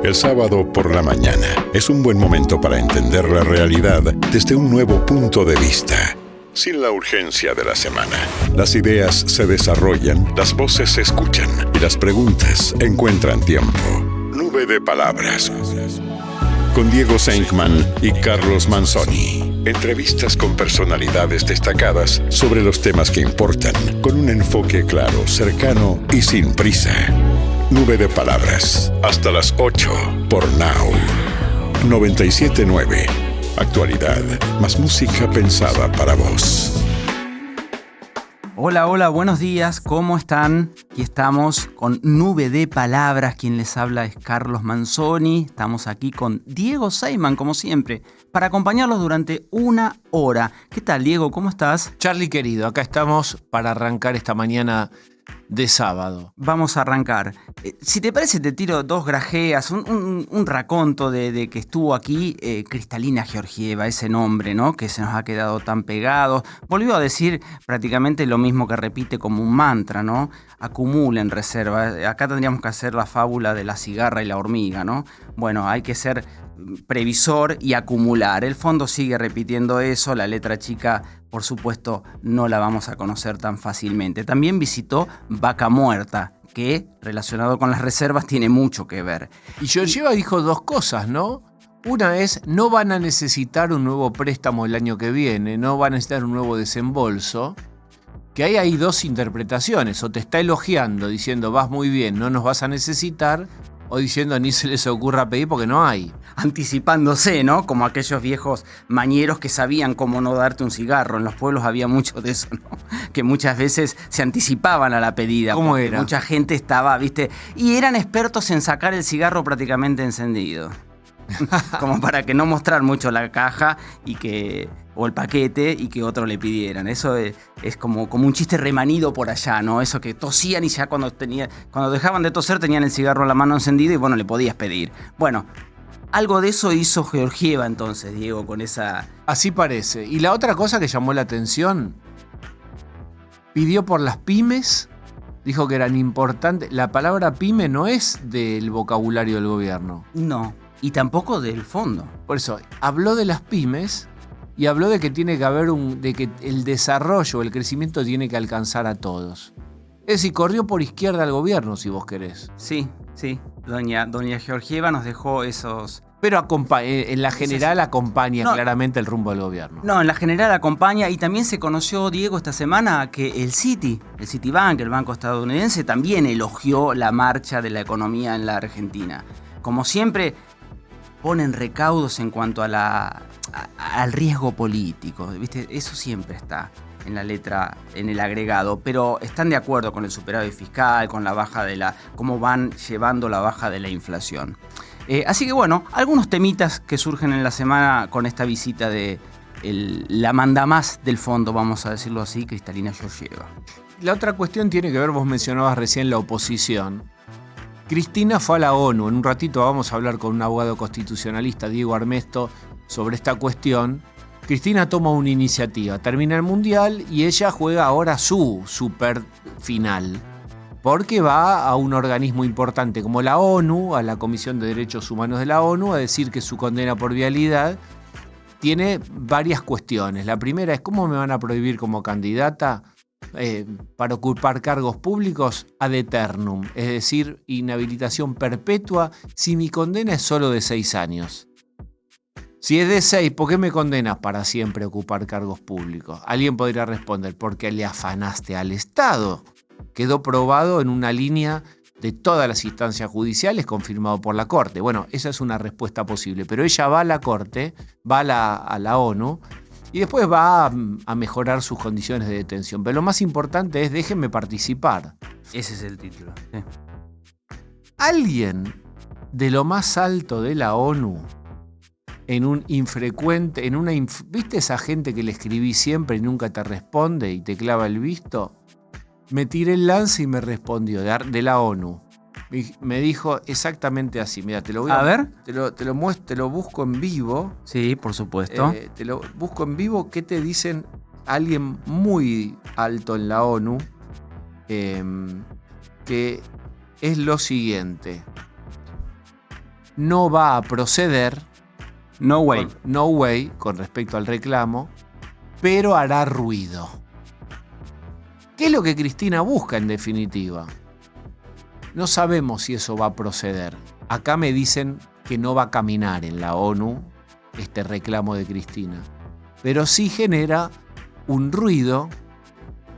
El sábado por la mañana es un buen momento para entender la realidad desde un nuevo punto de vista, sin la urgencia de la semana. Las ideas se desarrollan, las voces se escuchan y las preguntas encuentran tiempo. Nube de palabras. Con Diego Senkman y Carlos Manzoni. Entrevistas con personalidades destacadas sobre los temas que importan, con un enfoque claro, cercano y sin prisa. Nube de palabras. Hasta las 8 por Now. 97.9. Actualidad, más música pensada para vos. Hola, hola, buenos días, ¿cómo están? Aquí estamos con Nube de Palabras, quien les habla es Carlos Manzoni. Estamos aquí con Diego Senkman, como siempre, para acompañarlos durante una hora. ¿Qué tal, Diego? ¿Cómo estás? Charlie querido, acá estamos para arrancar esta mañana de sábado. Vamos a arrancar. Si te parece, te tiro dos grajeas, un raconto de que estuvo aquí Cristalina Georgieva, ese nombre, ¿no? Que se nos ha quedado tan pegado. Volvió a decir prácticamente lo mismo que repite como un mantra, ¿no? Acumulen reserva. Acá tendríamos que hacer la fábula de la cigarra y la hormiga, ¿no? Bueno, hay que ser previsor y acumular. El fondo sigue repitiendo eso, la letra chica, por supuesto, no la vamos a conocer tan fácilmente. También visitó Vaca Muerta, que relacionado con las reservas tiene mucho que ver. Y Georgieva dijo dos cosas, ¿no? Una es, no van a necesitar un nuevo préstamo el año que viene, no van a necesitar un nuevo desembolso. Que ahí hay dos interpretaciones, o te está elogiando diciendo vas muy bien, no nos vas a necesitar, o diciendo ni se les ocurra pedir porque no hay. Anticipándose, ¿no? Como aquellos viejos mañeros que sabían cómo no darte un cigarro. En los pueblos había mucho de eso, ¿no? Que muchas veces se anticipaban a la pedida. ¿Cómo era? Mucha gente estaba, ¿viste? Y eran expertos en sacar el cigarro prácticamente encendido. Como para que no mostrar mucho la caja o el paquete y que otro le pidieran. Eso es como un chiste remanido por allá, ¿no? Eso que tosían y ya cuando dejaban de toser tenían el cigarro en la mano encendido y bueno, le podías pedir. Bueno, algo de eso hizo Georgieva entonces, Diego, con esa... Así parece. Y la otra cosa que llamó la atención, pidió por las pymes, dijo que eran importantes. La palabra pyme no es del vocabulario del gobierno. No. Y tampoco del fondo. Por eso, habló de las pymes y habló de que tiene que haber de que el desarrollo, el crecimiento tiene que alcanzar a todos. Es decir, corrió por izquierda al gobierno, si vos querés. Sí. Doña Georgieva nos dejó esos... Pero en la general acompaña claramente el rumbo del gobierno. No, en la general acompaña y también se conoció, Diego, esta semana que el Citibank, el banco estadounidense, también elogió la marcha de la economía en la Argentina. Como siempre, ponen recaudos en cuanto al riesgo político, ¿viste? Eso siempre está en la letra, en el agregado, pero están de acuerdo con el superávit fiscal, con la baja cómo van llevando la baja de la inflación. Así que bueno, algunos temitas que surgen en la semana con esta visita de la mandamás del fondo, vamos a decirlo así, Cristalina Georgieva. La otra cuestión tiene que ver, vos mencionabas recién la oposición. Cristina fue a la ONU. En un ratito vamos a hablar con un abogado constitucionalista, Diego Armesto, sobre esta cuestión. Cristina toma una iniciativa, termina el Mundial y ella juega ahora su super final. Porque va a un organismo importante como la ONU, a la Comisión de Derechos Humanos de la ONU, a decir que su condena por vialidad tiene varias cuestiones. La primera es, ¿cómo me van a prohibir como candidata para ocupar cargos públicos ad eternum? Es decir, inhabilitación perpetua si mi condena es solo de 6 años. Si es de 6, ¿por qué me condenas para siempre a ocupar cargos públicos? Alguien podría responder, porque le afanaste al Estado. Quedó probado en una línea de todas las instancias judiciales, confirmado por la Corte. Bueno, esa es una respuesta posible, pero ella va a la Corte, va a la ONU, y después va a mejorar sus condiciones de detención. Pero lo más importante es, déjenme participar. Ese es el título. Sí. Alguien de lo más alto de la ONU, ¿viste esa gente que le escribí siempre y nunca te responde y te clava el visto? Me tiré el lance y me respondió de la ONU. Me dijo exactamente así. Mira, te lo voy a ver. Te lo muestro, te lo busco en vivo. Sí, por supuesto. Te lo busco en vivo. ¿Qué te dicen alguien muy alto en la ONU? Que es lo siguiente. no va a proceder. No way. No way con respecto al reclamo, pero hará ruido. ¿Qué es lo que Cristina busca en definitiva? No sabemos si eso va a proceder. Acá me dicen que no va a caminar en la ONU este reclamo de Cristina, pero sí genera un ruido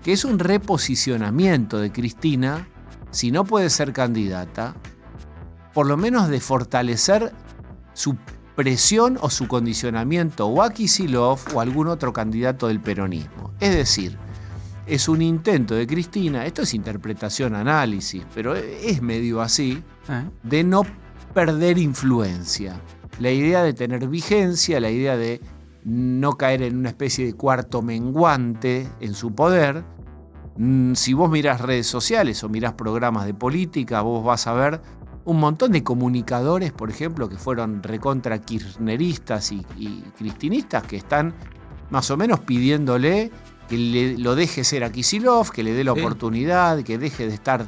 que es un reposicionamiento de Cristina, si no puede ser candidata, por lo menos de fortalecer su presión o su condicionamiento o a Kicillof o algún otro candidato del peronismo. Es decir, es un intento de Cristina, esto es interpretación, análisis, pero es medio así, de no perder influencia. La idea de tener vigencia, la idea de no caer en una especie de cuarto menguante en su poder. Si vos mirás redes sociales o mirás programas de política, vos vas a ver un montón de comunicadores, por ejemplo, que fueron recontra kirchneristas y cristinistas, que están más o menos pidiéndole que lo deje ser a Kicillof, que le dé la oportunidad, que deje de estar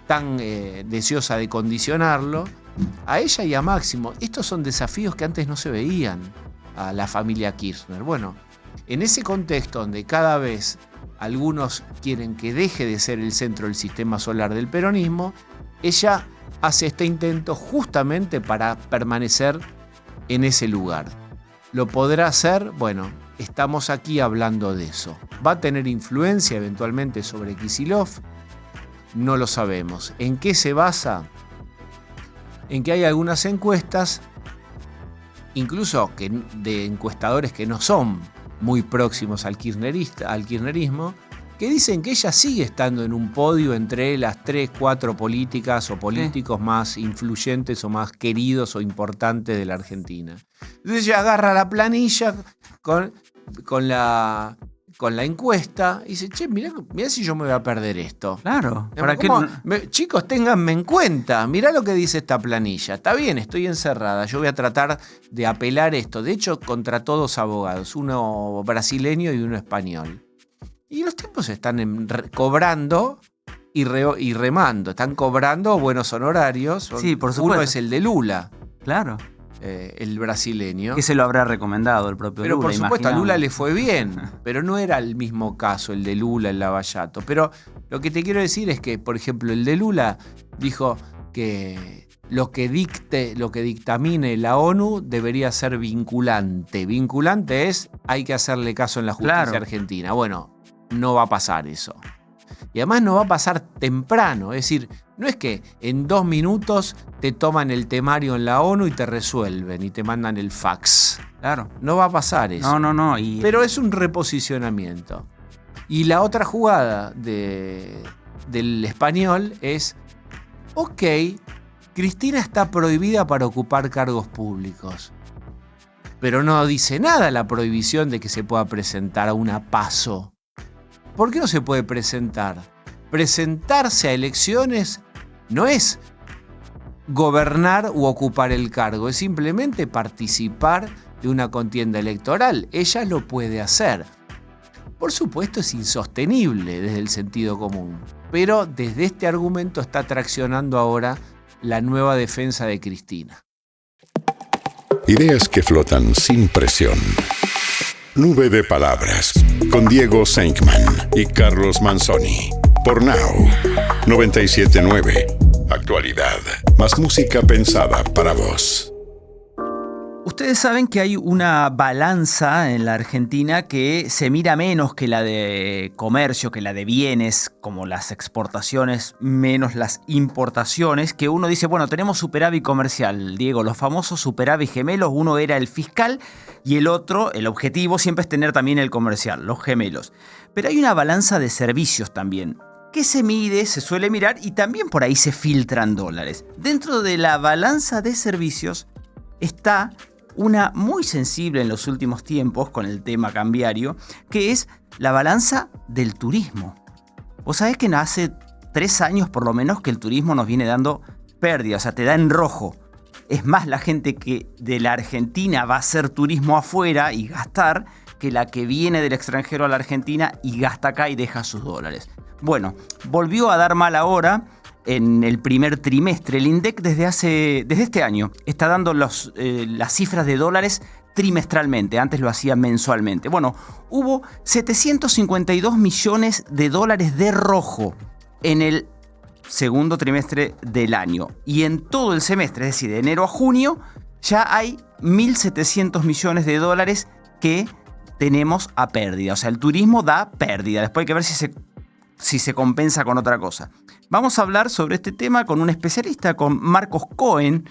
tan deseosa de condicionarlo. A ella y a Máximo. Estos son desafíos que antes no se veían a la familia Kirchner. Bueno, en ese contexto donde cada vez algunos quieren que deje de ser el centro del sistema solar del peronismo, ella hace este intento justamente para permanecer en ese lugar. ¿Lo podrá hacer? Bueno, estamos aquí hablando de eso. ¿Va a tener influencia eventualmente sobre Kicillof? No lo sabemos. ¿En qué se basa? En que hay algunas encuestas, incluso de encuestadores que no son muy próximos al kirchnerismo, que dicen que ella sigue estando en un podio entre las 3, 4 políticas o políticos más influyentes o más queridos o importantes de la Argentina. Entonces ella agarra la planilla con la encuesta y dice, che, mirá si yo me voy a perder esto. Claro. Chicos, ténganme en cuenta. Mirá lo que dice esta planilla. Está bien, estoy encerrada. Yo voy a tratar de apelar esto. De hecho, contra todos abogados. Uno brasileño y uno español. Y los tipos están cobrando y remando. Están cobrando buenos honorarios. Sí, por supuesto. Uno es el de Lula. Claro. El brasileño. Que se lo habrá recomendado el propio Lula. Pero por supuesto a Lula le fue bien, pero no era el mismo caso el de Lula en Lavallato. Pero lo que te quiero decir es que, por ejemplo, el de Lula dijo que lo que dictamine la ONU debería ser vinculante. Vinculante es, hay que hacerle caso en la justicia argentina. Bueno, no va a pasar eso. Y además no va a pasar temprano, es decir, no es que en 2 minutos te toman el temario en la ONU y te resuelven y te mandan el fax. Claro. No va a pasar eso. No. Pero es un reposicionamiento. Y la otra jugada del español es, ok, Cristina está prohibida para ocupar cargos públicos, pero no dice nada la prohibición de que se pueda presentar a una PASO. ¿Por qué no se puede presentar? Presentarse a elecciones no es gobernar u ocupar el cargo, es simplemente participar de una contienda electoral. Ella lo puede hacer. Por supuesto es insostenible desde el sentido común, pero desde este argumento está traccionando ahora la nueva defensa de Cristina. Ideas que flotan sin presión. Nube de palabras, con Diego Senkman y Carlos Manzoni. Por Now, 97.9. Actualidad, más música pensada para vos. Ustedes saben que hay una balanza en la Argentina que se mira menos que la de comercio, que la de bienes, como las exportaciones, menos las importaciones, que uno dice, bueno, tenemos superávit comercial, Diego, los famosos superávit gemelos, uno era el fiscal y el otro, el objetivo siempre es tener también el comercial, los gemelos. Pero hay una balanza de servicios también, que se mide, se suele mirar y también por ahí se filtran dólares. Dentro de la balanza de servicios está una muy sensible en los últimos tiempos con el tema cambiario, que es la balanza del turismo. Vos sabés que hace 3 años por lo menos que el turismo nos viene dando pérdidas, o sea, te da en rojo. Es más la gente que de la Argentina va a hacer turismo afuera y gastar que la que viene del extranjero a la Argentina y gasta acá y deja sus dólares. Bueno, volvió a dar mal ahora. en el primer trimestre. El INDEC desde este año está dando las cifras de dólares trimestralmente, antes lo hacía mensualmente. Bueno, hubo 752 millones de dólares de rojo en el segundo trimestre del año. Y en todo el semestre, es decir, de enero a junio, ya hay 1.700 millones de dólares que tenemos a pérdida. O sea, el turismo da pérdida. Después hay que ver si se compensa con otra cosa. Vamos a hablar sobre este tema con un especialista, con Marcos Cohen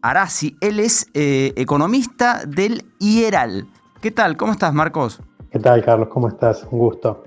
Arasi. Él es economista del IERAL. ¿Qué tal? ¿Cómo estás, Marcos? ¿Qué tal, Carlos? ¿Cómo estás? Un gusto.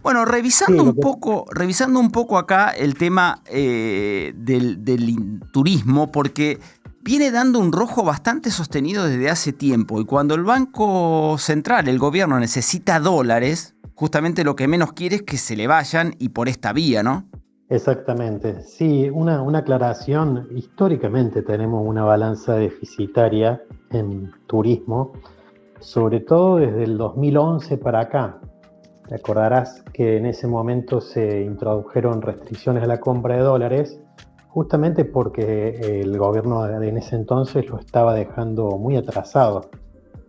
Bueno, revisando un poco acá el tema del turismo, porque viene dando un rojo bastante sostenido desde hace tiempo. Y cuando el Banco Central, el gobierno, necesita dólares, justamente lo que menos quiere es que se le vayan y por esta vía, ¿no? Exactamente. Sí, una aclaración. Históricamente tenemos una balanza deficitaria en turismo, sobre todo desde el 2011 para acá. Te acordarás que en ese momento se introdujeron restricciones a la compra de dólares, justamente porque el gobierno en ese entonces lo estaba dejando muy atrasado.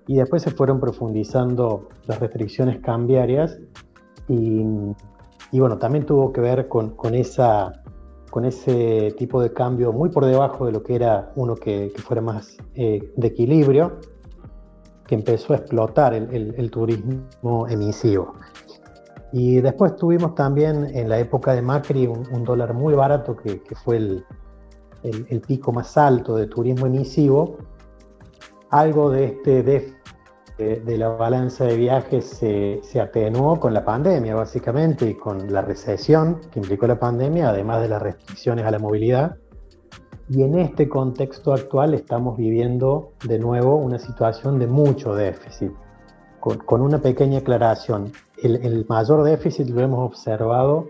Y después se fueron profundizando las restricciones cambiarias y bueno, también tuvo que ver con ese tipo de cambio muy por debajo de lo que era uno que fuera más de equilibrio, que empezó a explotar el turismo emisivo. Y después tuvimos también en la época de Macri un dólar muy barato que fue el pico más alto de turismo emisivo. Algo de este déficit de la balanza de viajes se atenuó con la pandemia, básicamente, y con la recesión que implicó la pandemia, además de las restricciones a la movilidad. Y en este contexto actual estamos viviendo de nuevo una situación de mucho déficit, con una pequeña aclaración. El mayor déficit lo hemos observado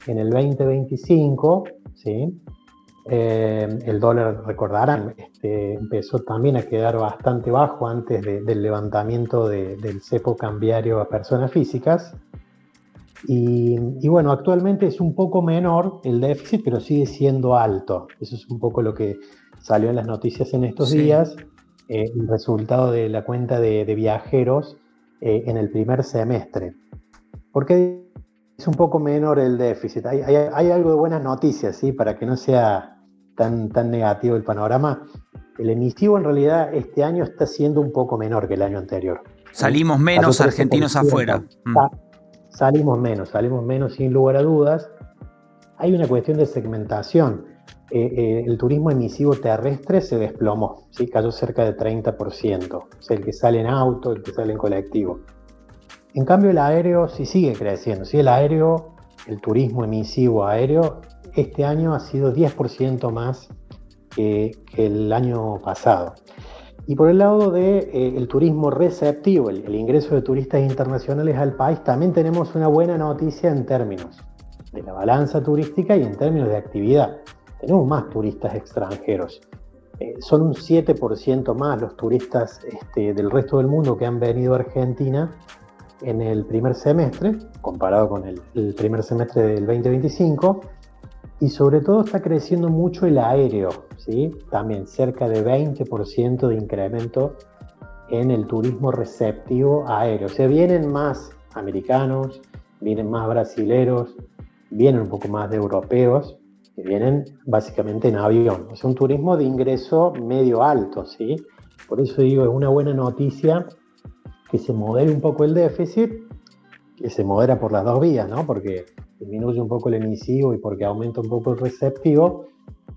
en el 2025, ¿sí? El dólar, recordarán, empezó también a quedar bastante bajo antes del levantamiento del cepo cambiario a personas físicas. Y bueno, actualmente es un poco menor el déficit, pero sigue siendo alto. Eso es un poco lo que salió en las noticias en estos días. El resultado de la cuenta de viajeros en el primer semestre. ¿Por qué es un poco menor el déficit? Hay algo de buenas noticias, ¿sí? Para que no sea tan negativo el panorama. El emisivo en realidad este año está siendo un poco menor que el año anterior. Salimos menos argentinos afuera. Salimos menos sin lugar a dudas. Hay una cuestión de segmentación. El turismo emisivo terrestre se desplomó, ¿sí? Cayó cerca de 30%. O sea, el que sale en auto, el que sale en colectivo. En cambio, el aéreo sí sigue creciendo. ¿Sí? El turismo emisivo aéreo, este año ha sido 10% más que el año pasado. Y por el lado del turismo receptivo, el ingreso de turistas internacionales al país, también tenemos una buena noticia en términos de la balanza turística y en términos de actividad. Tenemos más turistas extranjeros. Son un 7% más los turistas del resto del mundo que han venido a Argentina en el primer semestre, comparado con el primer semestre del 2025, y sobre todo está creciendo mucho el aéreo, ¿sí? También cerca de 20% de incremento en el turismo receptivo aéreo. O sea, vienen más americanos, vienen más brasileros, vienen un poco más de europeos, que vienen básicamente en avión. Es un turismo de ingreso medio alto, ¿sí? Por eso digo, es una buena noticia que se modere un poco el déficit, que se modera por las dos vías, ¿no? Porque disminuye un poco el emisivo y porque aumenta un poco el receptivo,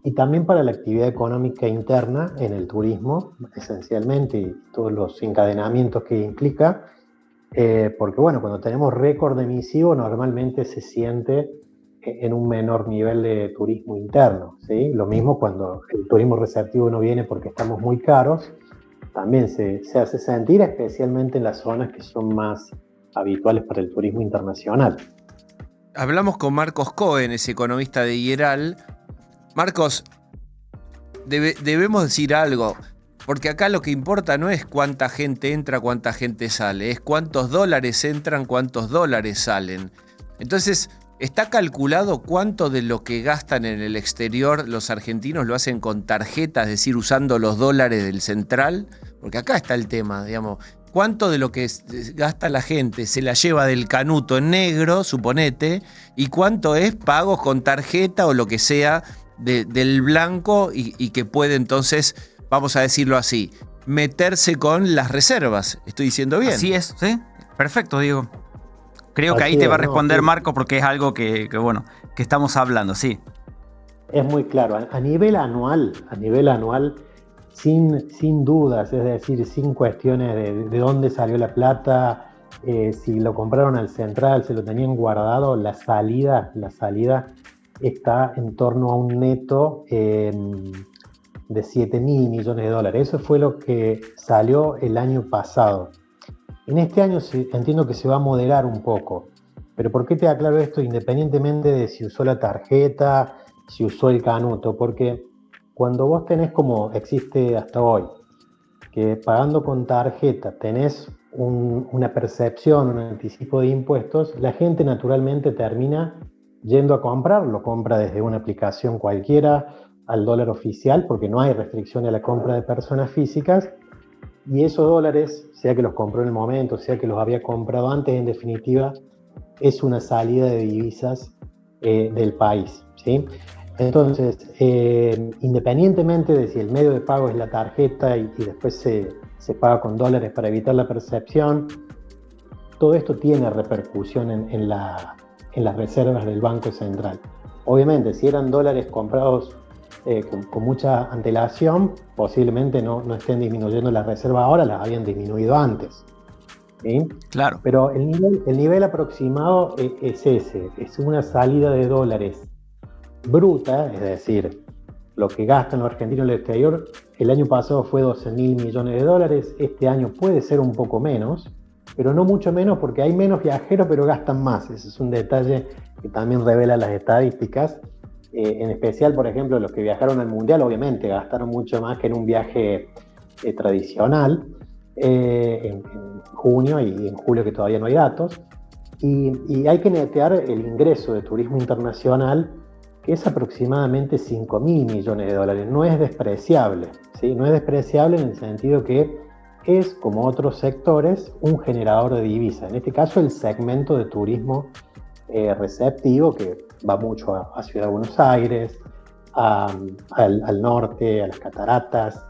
y también para la actividad económica interna en el turismo, esencialmente, y todos los encadenamientos que implica, porque bueno, cuando tenemos récord de emisivo normalmente se siente en un menor nivel de turismo interno, ¿sí? Lo mismo cuando el turismo receptivo no viene porque estamos muy caros, también se hace sentir, especialmente en las zonas que son más habituales para el turismo internacional. Hablamos con Marcos Cohen, es economista de IERAL. Marcos, debemos decir algo, porque acá lo que importa no es cuánta gente entra, cuánta gente sale, es cuántos dólares entran, cuántos dólares salen. Entonces, ¿Está calculado cuánto de lo que gastan en el exterior los argentinos lo hacen con tarjeta, es decir, usando los dólares del central? Porque acá está el tema, digamos. ¿Cuánto de lo que gasta la gente se la lleva del canuto en negro, suponete, y cuánto es pagos con tarjeta o lo que sea del blanco y que puede entonces, vamos a decirlo así, meterse con las reservas? ¿Estoy diciendo bien? Así es, ¿sí? Perfecto, Diego. Creo que Así ahí te es, va a no, responder sí. Marco porque es algo que estamos hablando, sí. Es muy claro. A nivel anual, sin dudas, es decir, sin cuestiones de dónde salió la plata, si lo compraron al central, si lo tenían guardado, la salida está en torno a un neto de 7.000 millones de dólares. Eso fue lo que salió el año pasado. En este año entiendo que se va a moderar un poco. Pero ¿por qué te aclaro esto? Independientemente de si usó la tarjeta, si usó el canuto, porque cuando vos tenés, como existe hasta hoy, que pagando con tarjeta tenés una percepción, un anticipo de impuestos, la gente naturalmente termina yendo a comprar, lo compra desde una aplicación cualquiera al dólar oficial, porque no hay restricción a la compra de personas físicas, y esos dólares, sea que los compró en el momento, sea que los había comprado antes, en definitiva, es una salida de divisas del país, ¿sí? Entonces, independientemente de si el medio de pago es la tarjeta y después se paga con dólares para evitar la percepción, todo esto tiene repercusión en las reservas del Banco Central. Obviamente, si eran dólares comprados con mucha antelación, posiblemente no estén disminuyendo las reservas ahora, las habían disminuido antes. ¿Sí? Claro. Pero el nivel aproximado es ese, es una salida de dólares bruta, es decir, lo que gastan los argentinos en el exterior. El año pasado fue 12.000 millones de dólares, este año puede ser un poco menos, pero no mucho menos porque hay menos viajeros pero gastan más. Ese es un detalle que también revela las estadísticas. En especial, por ejemplo, los que viajaron al Mundial obviamente gastaron mucho más que en un viaje tradicional. En junio y en julio, que todavía no hay datos, y hay que netear el ingreso de turismo internacional, que es aproximadamente 5.000 millones de dólares. No es despreciable, ¿sí? No es despreciable en el sentido que es, como otros sectores, un generador de divisas. En este caso, el segmento de turismo receptivo, que va mucho a Ciudad de Buenos Aires, al norte, a las cataratas,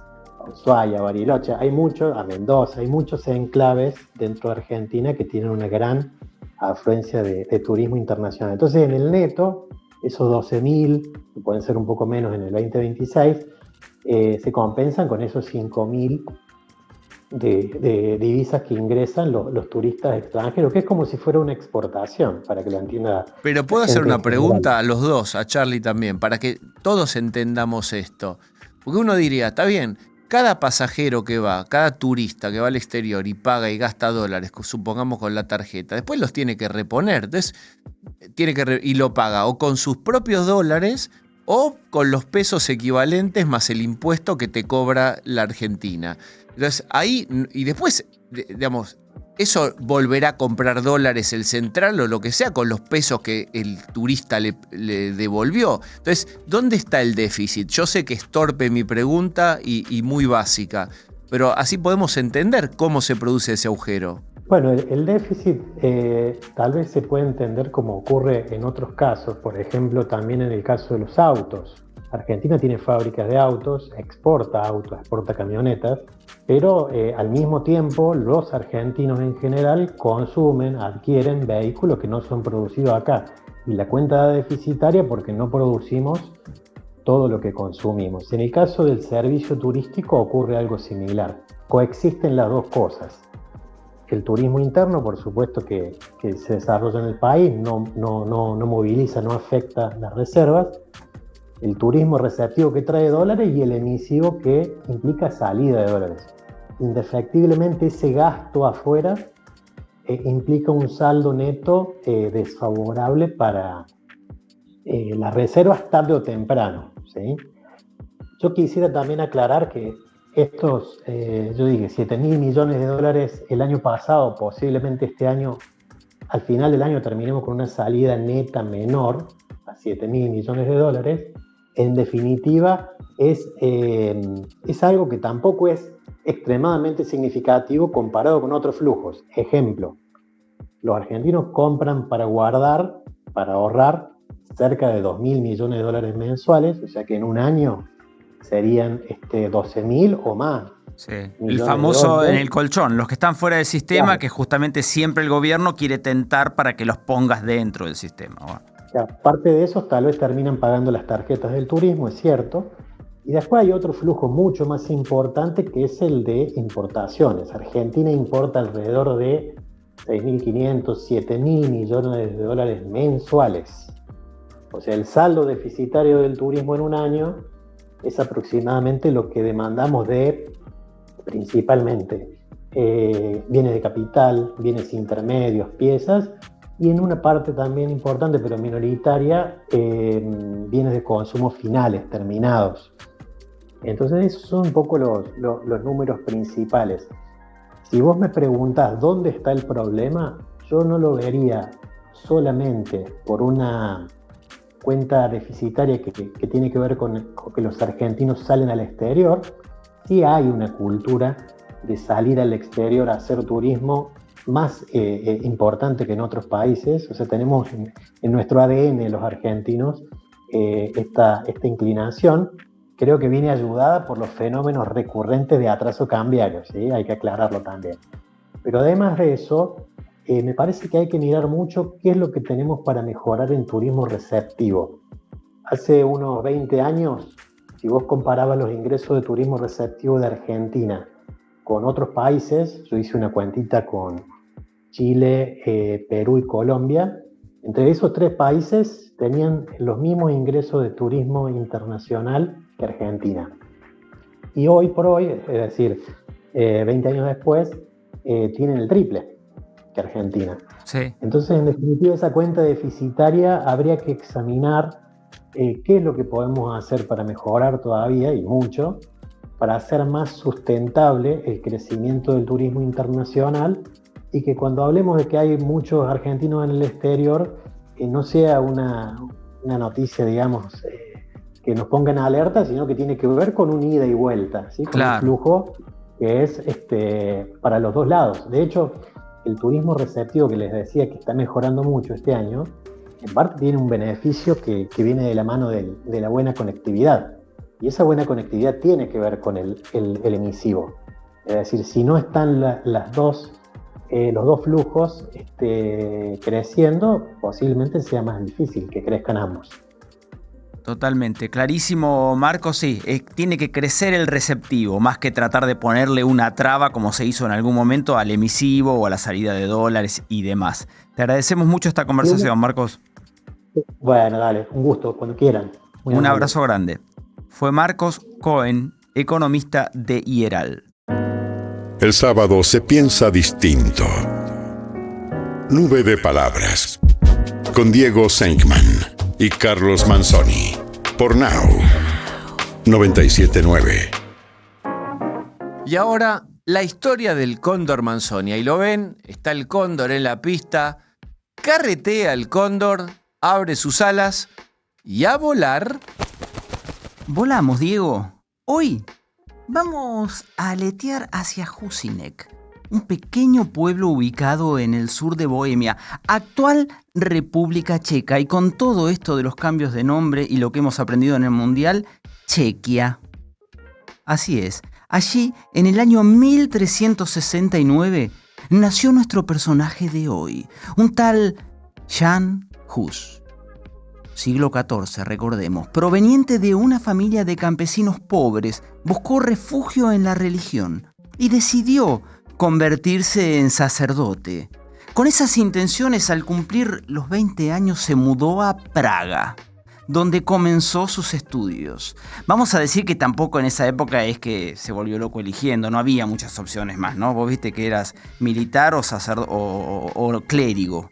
Ushuaia, Bariloche, a Mendoza, hay muchos enclaves dentro de Argentina que tienen una gran afluencia de turismo internacional. Entonces, en el neto, esos 12.000, que pueden ser un poco menos en el 2026, se compensan con esos 5.000 de divisas que ingresan los turistas extranjeros, que es como si fuera una exportación, para que lo entienda. Pero puedo hacer una pregunta a los dos, a Charlie también, para que todos entendamos esto. Porque uno diría, está bien, cada pasajero que va, cada turista que va al exterior y paga y gasta dólares, supongamos con la tarjeta, después los tiene que reponer. Entonces, y lo paga o con sus propios dólares o con los pesos equivalentes más el impuesto que te cobra la Argentina. Entonces, ahí, y después, digamos, eso volverá a comprar dólares el central o lo que sea con los pesos que el turista le devolvió. Entonces, ¿dónde está el déficit? Yo sé que es torpe mi pregunta y muy básica, pero así podemos entender cómo se produce ese agujero. Bueno, el déficit tal vez se puede entender como ocurre en otros casos, por ejemplo, también en el caso de los autos. Argentina tiene fábricas de autos, exporta camionetas, pero al mismo tiempo los argentinos en general consumen, adquieren vehículos que no son producidos acá. Y la cuenta da deficitaria porque no producimos todo lo que consumimos. En el caso del servicio turístico ocurre algo similar. Coexisten las dos cosas. El turismo interno, por supuesto, que se desarrolla en el país, no moviliza, no afecta las reservas. El turismo receptivo que trae dólares y el emisivo que implica salida de dólares. Indefectiblemente ese gasto afuera implica un saldo neto desfavorable para las reservas tarde o temprano, ¿sí? Yo quisiera también aclarar que estos, yo dije, 7.000 millones de dólares el año pasado, posiblemente este año al final del año terminemos con una salida neta menor a 7.000 millones de dólares, en definitiva es algo que tampoco es extremadamente significativo comparado con otros flujos. Ejemplo, los argentinos compran para guardar, para ahorrar, cerca de 2.000 millones de dólares mensuales, o sea que en un año serían 12.000 o más. Sí. El famoso en el colchón, los que están fuera del sistema, claro, que justamente siempre el gobierno quiere tentar para que los pongas dentro del sistema. Bueno. O sea, parte de esos tal vez terminan pagando las tarjetas del turismo, es cierto. Y después hay otro flujo mucho más importante que es el de importaciones. Argentina importa alrededor de 6.500, 7.000 millones de dólares mensuales. O sea, el saldo deficitario del turismo en un año es aproximadamente lo que demandamos de, principalmente, bienes de capital, bienes intermedios, piezas, y en una parte también importante, pero minoritaria, bienes de consumo finales, terminados. Entonces esos son un poco los números principales. Si vos me preguntás dónde está el problema, yo no lo vería solamente por una cuenta deficitaria que tiene que ver con que los argentinos salen al exterior. Sí hay una cultura de salir al exterior a hacer turismo más importante que en otros países. O sea, tenemos en nuestro ADN los argentinos esta inclinación. Creo que viene ayudada por los fenómenos recurrentes de atraso cambiario, ¿sí? Hay que aclararlo también. Pero además de eso, me parece que hay que mirar mucho qué es lo que tenemos para mejorar en turismo receptivo. Hace unos 20 años, si vos comparabas los ingresos de turismo receptivo de Argentina con otros países, yo hice una cuentita con Chile, Perú y Colombia, entre esos 3 países tenían los mismos ingresos de turismo internacional que Argentina. Y hoy por hoy, es decir, 20 años después, tienen el triple que Argentina. Sí. Entonces, en definitiva, esa cuenta deficitaria habría que examinar qué es lo que podemos hacer para mejorar todavía, y mucho, para hacer más sustentable el crecimiento del turismo internacional, y que cuando hablemos de que hay muchos argentinos en el exterior, no sea una noticia, digamos, que nos ponga en alerta, sino que tiene que ver con un ida y vuelta, ¿sí? Con claro, un flujo que es para los dos lados. De hecho, el turismo receptivo que les decía que está mejorando mucho este año, en parte tiene un beneficio que viene de la mano de la buena conectividad. Y esa buena conectividad tiene que ver con el emisivo. Es decir, si no están los dos flujos creciendo, posiblemente sea más difícil que crezcan ambos. Totalmente, clarísimo, Marcos. Sí, tiene que crecer el receptivo, más que tratar de ponerle una traba como se hizo en algún momento al emisivo o a la salida de dólares y demás. Te agradecemos mucho esta conversación, Marcos. Bueno, dale, un gusto, cuando quieran. Un abrazo grande. Fue Marcos Cohen, economista de IERAL. El sábado se piensa distinto. Nube de palabras. Con Diego Senkman y Carlos Manzoni. Por Now 97.9. Y ahora, la historia del cóndor Manzoni. Ahí lo ven, está el cóndor en la pista. Carretea el cóndor, abre sus alas y a volar. Volamos, Diego. Hoy vamos a aletear hacia Husinek, un pequeño pueblo ubicado en el sur de Bohemia, actual República Checa, y con todo esto de los cambios de nombre y lo que hemos aprendido en el Mundial, Chequia. Así es, allí, en el año 1369, nació nuestro personaje de hoy, un tal Jan Hus. Siglo XIV, recordemos, proveniente de una familia de campesinos pobres, buscó refugio en la religión y decidió convertirse en sacerdote. Con esas intenciones, al cumplir los 20 años, se mudó a Praga, donde comenzó sus estudios. Vamos a decir que tampoco en esa época es que se volvió loco eligiendo, no había muchas opciones más, ¿no? Vos viste que eras militar o sacerdote o clérigo.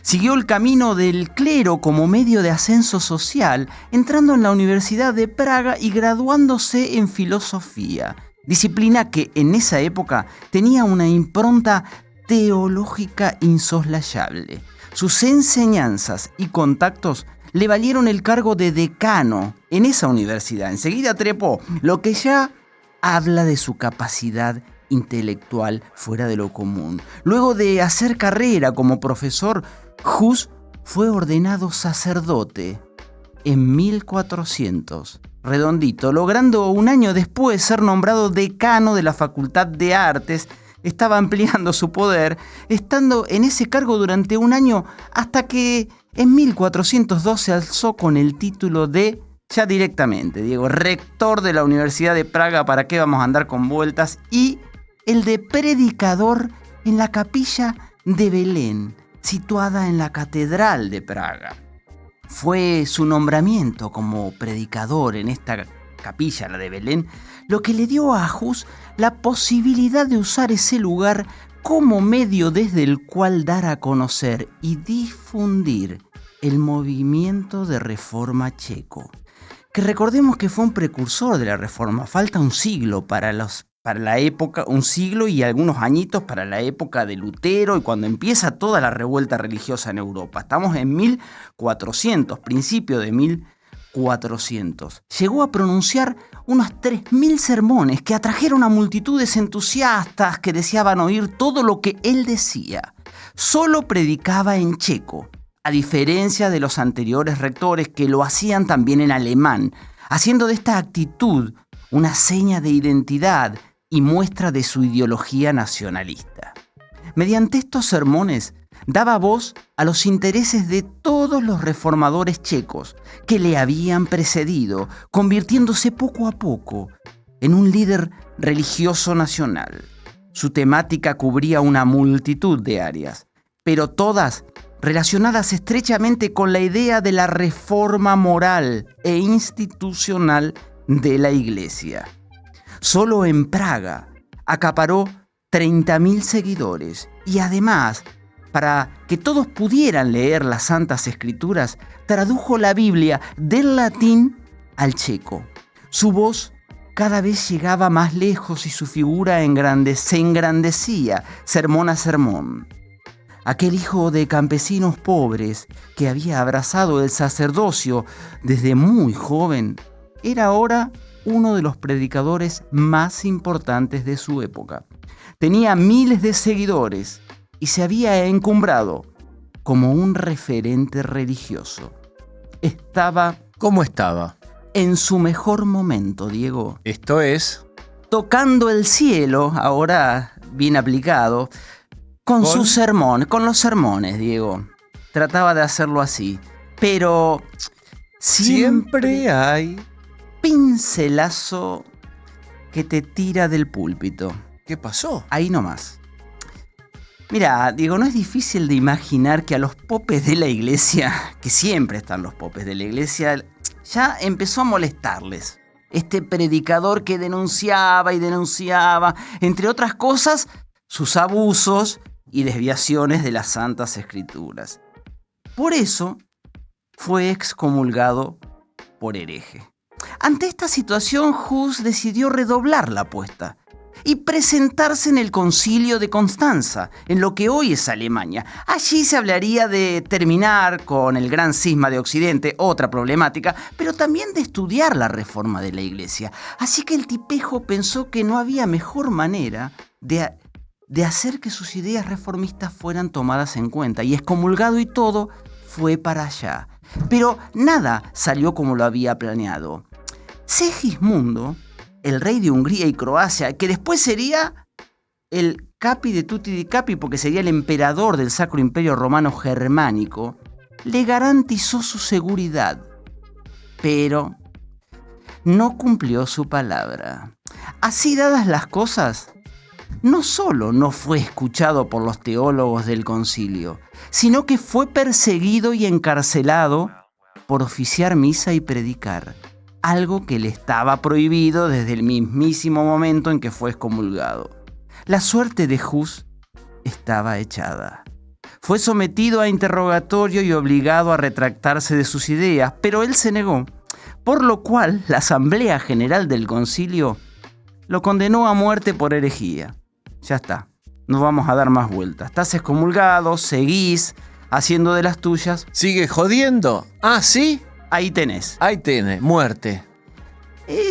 Siguió el camino del clero como medio de ascenso social, entrando en la Universidad de Praga y graduándose en filosofía, disciplina que en esa época tenía una impronta teológica insoslayable. Sus enseñanzas y contactos le valieron el cargo de decano en esa universidad. Enseguida trepó, lo que ya habla de su capacidad intelectual fuera de lo común. Luego de hacer carrera como profesor, Hus fue ordenado sacerdote en 1400, redondito, logrando un año después ser nombrado decano de la Facultad de Artes. Estaba ampliando su poder, estando en ese cargo durante un año hasta que en 1402 se alzó con el título de, ya directamente, Diego, rector de la Universidad de Praga, ¿para qué vamos a andar con vueltas? Y el de predicador en la capilla de Belén, situada en la Catedral de Praga. Fue su nombramiento como predicador en esta capilla, la de Belén, lo que le dio a Hus la posibilidad de usar ese lugar como medio desde el cual dar a conocer y difundir el movimiento de reforma checo. Que recordemos que fue un precursor de la reforma. Falta un siglo para la época, un siglo y algunos añitos para la época de Lutero y cuando empieza toda la revuelta religiosa en Europa. Estamos en 1400, principio de 1400. Llegó a pronunciar unos 3000 sermones que atrajeron a multitudes entusiastas que deseaban oír todo lo que él decía. Solo predicaba en checo, a diferencia de los anteriores rectores que lo hacían también en alemán, haciendo de esta actitud una seña de identidad y muestra de su ideología nacionalista. Mediante estos sermones daba voz a los intereses de todos los reformadores checos que le habían precedido, convirtiéndose poco a poco en un líder religioso nacional. Su temática cubría una multitud de áreas, pero todas relacionadas estrechamente con la idea de la reforma moral e institucional de la Iglesia. Solo en Praga acaparó 30.000 seguidores y además, para que todos pudieran leer las Santas Escrituras, tradujo la Biblia del latín al checo. Su voz cada vez llegaba más lejos y su figura se engrandecía sermón a sermón. Aquel hijo de campesinos pobres que había abrazado el sacerdocio desde muy joven era ahora uno de los predicadores más importantes de su época. Tenía miles de seguidores y se había encumbrado como un referente religioso. ¿Cómo estaba? En su mejor momento, Diego. Esto es... Tocando el cielo, ahora bien aplicado, con los sermones, Diego. Trataba de hacerlo así. Pero siempre hay pincelazo que te tira del púlpito. ¿Qué pasó? Ahí nomás. Mira, Diego, no es difícil de imaginar que a los popes de la iglesia, que siempre están los popes de la iglesia, ya empezó a molestarles. Este predicador que denunciaba y denunciaba, entre otras cosas, sus abusos y desviaciones de las Santas Escrituras. Por eso fue excomulgado por hereje. Ante esta situación, Hus decidió redoblar la apuesta y presentarse en el Concilio de Constanza, en lo que hoy es Alemania. Allí se hablaría de terminar con el gran cisma de Occidente, otra problemática, pero también de estudiar la reforma de la Iglesia. Así que el tipejo pensó que no había mejor manera de hacer que sus ideas reformistas fueran tomadas en cuenta, y excomulgado y todo, fue para allá. Pero nada salió como lo había planeado. Segismundo, el rey de Hungría y Croacia, que después sería el capi de tutti di capi porque sería el emperador del Sacro Imperio Romano Germánico, le garantizó su seguridad, pero no cumplió su palabra. Así dadas las cosas, no solo no fue escuchado por los teólogos del concilio, sino que fue perseguido y encarcelado por oficiar misa y predicar, algo que le estaba prohibido desde el mismísimo momento en que fue excomulgado. La suerte de Hus estaba echada. Fue sometido a interrogatorio y obligado a retractarse de sus ideas, pero él se negó, por lo cual la Asamblea General del Concilio lo condenó a muerte por herejía. Ya está. No vamos a dar más vueltas. Estás excomulgado, seguís haciendo de las tuyas. ¿Sigue jodiendo? Ah, ¿sí? Ahí tenés. Ahí tiene, muerte.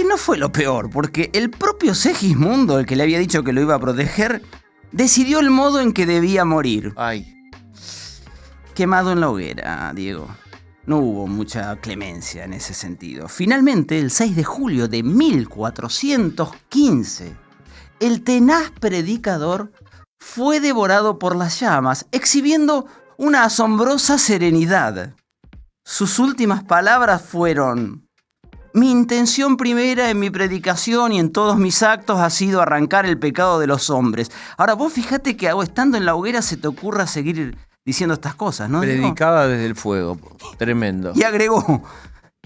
No fue lo peor, porque el propio Segismundo, el que le había dicho que lo iba a proteger, decidió el modo en que debía morir. Ay. Quemado en la hoguera, Diego. No hubo mucha clemencia en ese sentido. Finalmente, el 6 de julio de 1415, el tenaz predicador fue devorado por las llamas, exhibiendo una asombrosa serenidad. Sus últimas palabras fueron: mi intención primera en mi predicación y en todos mis actos ha sido arrancar el pecado de los hombres. Ahora vos fíjate que estando en la hoguera se te ocurra seguir diciendo estas cosas, ¿no? Predicaba desde el fuego. Tremendo. Y agregó: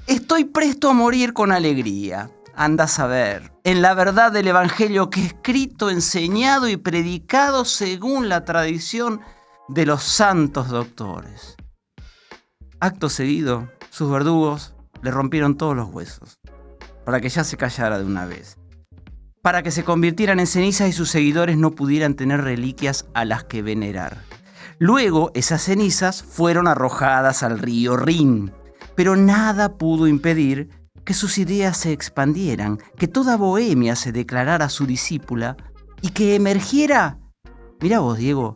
estoy presto a morir con alegría. Anda a saber, en la verdad del Evangelio que he escrito, enseñado y predicado según la tradición de los santos doctores. Acto seguido, sus verdugos le rompieron todos los huesos, para que ya se callara de una vez, para que se convirtieran en cenizas y sus seguidores no pudieran tener reliquias a las que venerar. Luego, esas cenizas fueron arrojadas al río Rin, pero nada pudo impedir que sus ideas se expandieran, que toda Bohemia se declarara su discípula y que emergiera, mirá vos, Diego,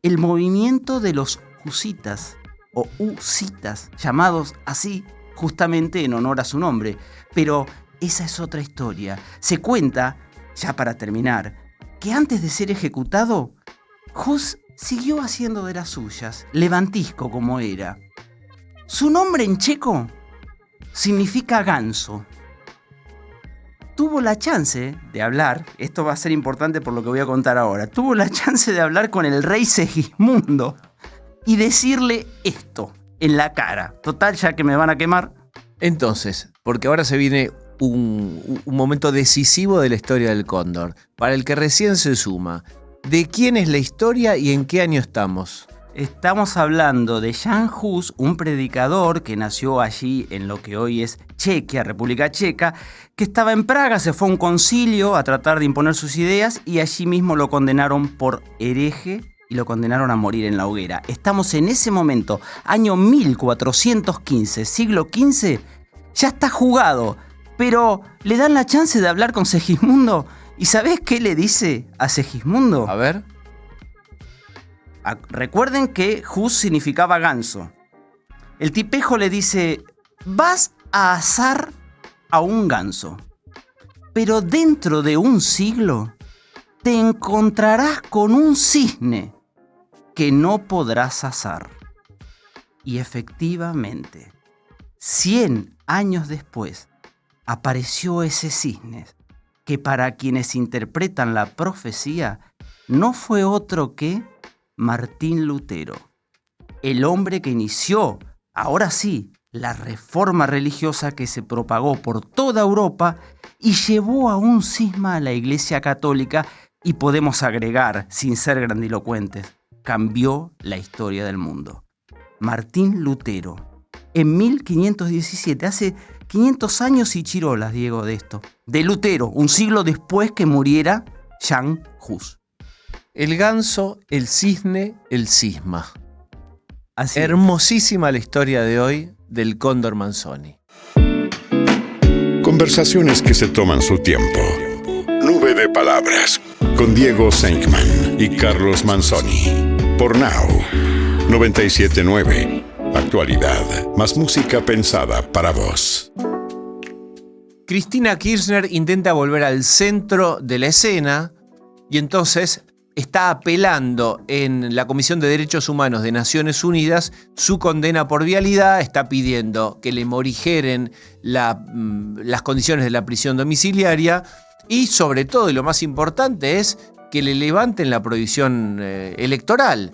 el movimiento de los husitas o husitas, llamados así justamente en honor a su nombre. Pero esa es otra historia. Se cuenta, ya para terminar, que antes de ser ejecutado, Hus siguió haciendo de las suyas, levantisco como era. Su nombre en checo significa ganso. Tuvo la chance de hablar, esto va a ser importante por lo que voy a contar ahora, tuvo la chance de hablar con el rey Segismundo y decirle esto en la cara. Total, ya que me van a quemar. Entonces, porque ahora se viene un momento decisivo de la historia del cóndor, para el que recién se suma. ¿De quién es la historia y en qué año estamos? Estamos hablando de Jan Hus, un predicador que nació allí en lo que hoy es Chequia, República Checa, que estaba en Praga, se fue a un concilio a tratar de imponer sus ideas y allí mismo lo condenaron por hereje y lo condenaron a morir en la hoguera. Estamos en ese momento, año 1415, siglo XV, ya está jugado, pero le dan la chance de hablar con Segismundo. ¿Y sabés qué le dice a Segismundo? A ver. Recuerden que Hus significaba ganso. El tipejo le dice: vas a asar a un ganso, pero dentro de un siglo te encontrarás con un cisne que no podrás asar. Y efectivamente, 100 años después, apareció ese cisne, que para quienes interpretan la profecía, no fue otro que Martín Lutero, el hombre que inició, ahora sí, la reforma religiosa que se propagó por toda Europa y llevó a un cisma a la Iglesia Católica y podemos agregar, sin ser grandilocuentes, cambió la historia del mundo. Martín Lutero, en 1517, hace 500 años y chirolas, Diego, de esto. De Lutero, un siglo después que muriera Jan Hus. El ganso, el cisne, el cisma. Así Hermosísima la historia de hoy del cóndor Manzoni. Conversaciones que se toman su tiempo. Nube de palabras. Con Diego Senkman y Carlos Manzoni. Por Now. 97.9. Actualidad. Más música pensada para vos. Cristina Kirchner intenta volver al centro de la escena y entonces está apelando en la Comisión de Derechos Humanos de Naciones Unidas su condena por vialidad, está pidiendo que le morigeren las condiciones de la prisión domiciliaria y sobre todo, y lo más importante, es que le levanten la prohibición electoral.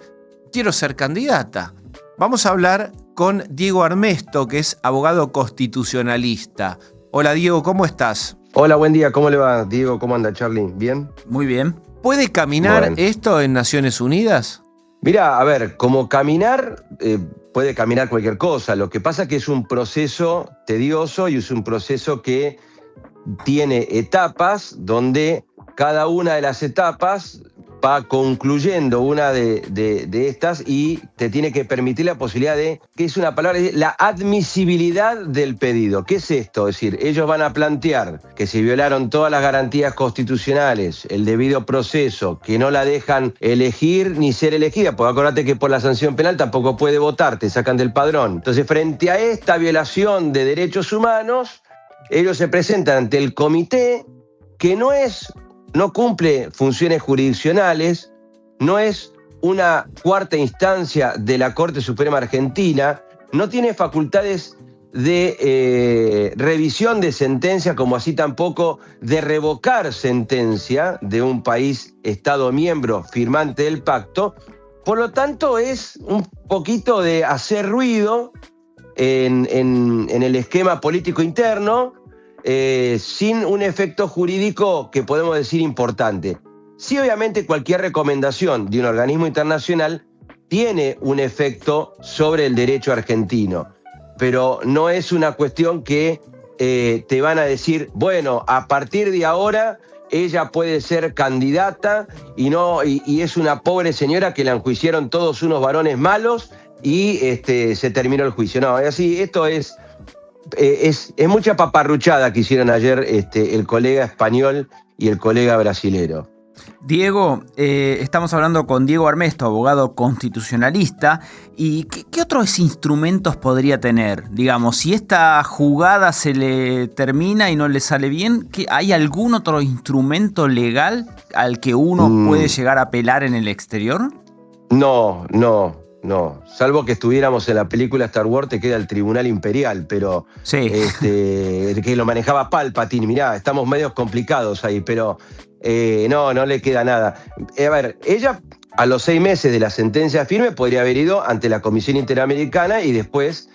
Quiero ser candidata. Vamos a hablar con Diego Armesto, que es abogado constitucionalista. Hola Diego, ¿cómo estás? Hola, buen día, ¿cómo le va, Diego? ¿Cómo anda, Charlie? ¿Bien? Muy bien. ¿Puede caminar Bueno. esto en Naciones Unidas? Mirá, a ver, como caminar, puede caminar cualquier cosa. Lo que pasa es que es un proceso tedioso y es un proceso que tiene etapas donde cada una de las etapas va concluyendo una de estas y te tiene que permitir la posibilidad de, que es una palabra, la admisibilidad del pedido. ¿Qué es esto? Es decir, ellos van a plantear que se violaron todas las garantías constitucionales, el debido proceso, que no la dejan elegir ni ser elegida, porque acordate que por la sanción penal tampoco puede votar, te sacan del padrón. Entonces, frente a esta violación de derechos humanos, ellos se presentan ante el comité, que no cumple funciones jurisdiccionales, no es una cuarta instancia de la Corte Suprema Argentina, no tiene facultades de revisión de sentencia, como así tampoco de revocar sentencia de un país, Estado miembro, firmante del pacto. Por lo tanto, es un poquito de hacer ruido en el esquema político interno, sin un efecto jurídico que podemos decir importante. Sí, obviamente cualquier recomendación de un organismo internacional tiene un efecto sobre el derecho argentino, pero no es una cuestión que te van a decir, bueno, a partir de ahora ella puede ser candidata y es una pobre señora que la enjuiciaron todos unos varones malos y se terminó el juicio. No, es así, esto es mucha paparruchada que hicieron ayer el colega español y el colega brasilero. Diego, estamos hablando con Diego Armesto, abogado constitucionalista. ¿Y qué otros instrumentos podría tener? Digamos, si esta jugada se le termina y no le sale bien, ¿hay algún otro instrumento legal al que uno puede llegar a apelar en el exterior? No. Salvo que estuviéramos en la película Star Wars, te queda el Tribunal Imperial, pero Sí. que lo manejaba Palpatine. Mirá, estamos medios complicados ahí, pero no le queda nada. A ver, ella a los 6 meses de la sentencia firme podría haber ido ante la Comisión Interamericana y después,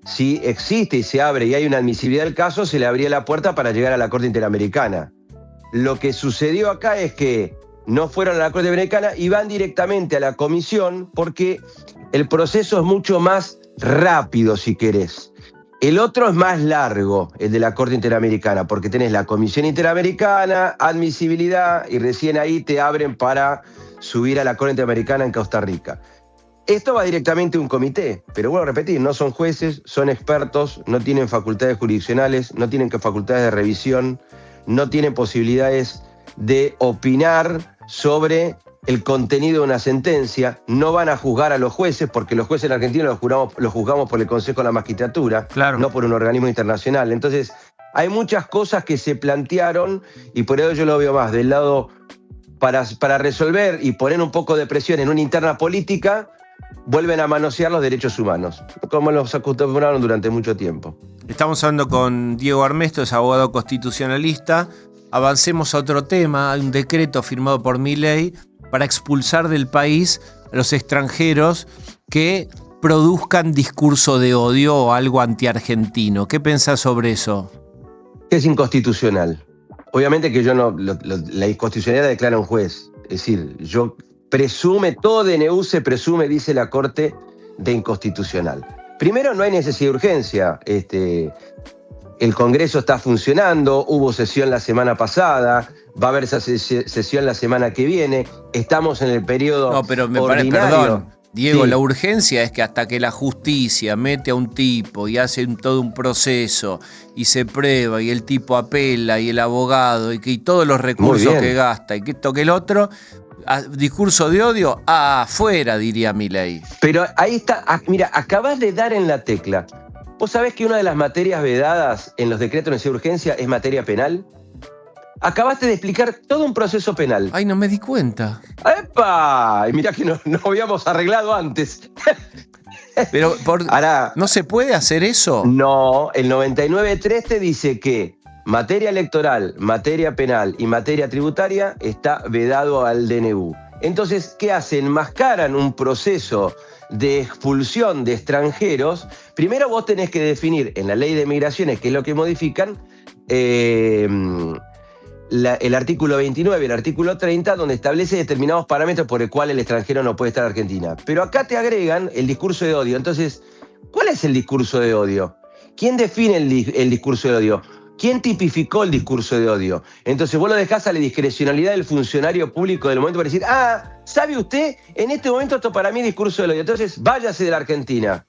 si existe y se abre y hay una admisibilidad del caso, se le abría la puerta para llegar a la Corte Interamericana. Lo que sucedió acá es que no fueron a la Corte Interamericana y van directamente a la Comisión porque el proceso es mucho más rápido, si querés. El otro es más largo, el de la Corte Interamericana, porque tenés la Comisión Interamericana, admisibilidad, y recién ahí te abren para subir a la Corte Interamericana en Costa Rica. Esto va directamente a un comité, pero vuelvo a repetir, no son jueces, son expertos, no tienen facultades jurisdiccionales, no tienen facultades de revisión, no tienen posibilidades de opinar sobre el contenido de una sentencia, no van a juzgar a los jueces, porque los jueces en Argentina los juzgamos por el Consejo de la Magistratura, Claro. no por un organismo internacional. Entonces, hay muchas cosas que se plantearon y por eso yo lo veo más del lado para resolver y poner un poco de presión en una interna política, vuelven a manosear los derechos humanos, como los acostumbraron durante mucho tiempo. Estamos hablando con Diego Armesto, es abogado constitucionalista. Avancemos a otro tema. Hay un decreto firmado por Milei para expulsar del país a los extranjeros que produzcan discurso de odio o algo antiargentino. ¿Qué pensás sobre eso? Es inconstitucional. Obviamente que yo no, la inconstitucionalidad la declara un juez. Es decir, todo DNU se presume, dice la Corte, de inconstitucional. Primero, no hay necesidad de urgencia. El Congreso está funcionando, hubo sesión la semana pasada, va a haber esa sesión la semana que viene, estamos en el periodo No, pero me parece, ordinario. perdón, Diego, Sí. la urgencia es que hasta que la justicia mete a un tipo y hace todo un proceso y se prueba y el tipo apela y el abogado y todos los recursos bien. que gasta y que esto que el otro, discurso de odio, afuera, diría Milei. Pero ahí está, mira, acabás de dar en la tecla. ¿Vos sabés que una de las materias vedadas en los decretos de necesidad de urgencia es materia penal? Acabaste de explicar todo un proceso penal. Ay, no me di cuenta. ¡Epa! Y mirá que no habíamos arreglado antes. Pero Ahora, ¿no se puede hacer eso? no, el 99.3 te dice que materia electoral, materia penal y materia tributaria está vedado al DNU. Entonces, ¿qué hacen? Enmascaran un proceso de expulsión de extranjeros. Primero vos tenés que definir en la ley de migraciones, que es lo que modifican, el artículo 29 y el artículo 30, donde establece determinados parámetros por el cual el extranjero no puede estar en Argentina. Pero acá te agregan el discurso de odio. Entonces, ¿cuál es el discurso de odio? ¿Quién define el discurso de odio? ¿Quién tipificó el discurso de odio? Entonces vos lo dejás a la discrecionalidad del funcionario público del momento para decir, ¿sabe usted? En este momento esto para mí es discurso de odio. Entonces váyase de la Argentina.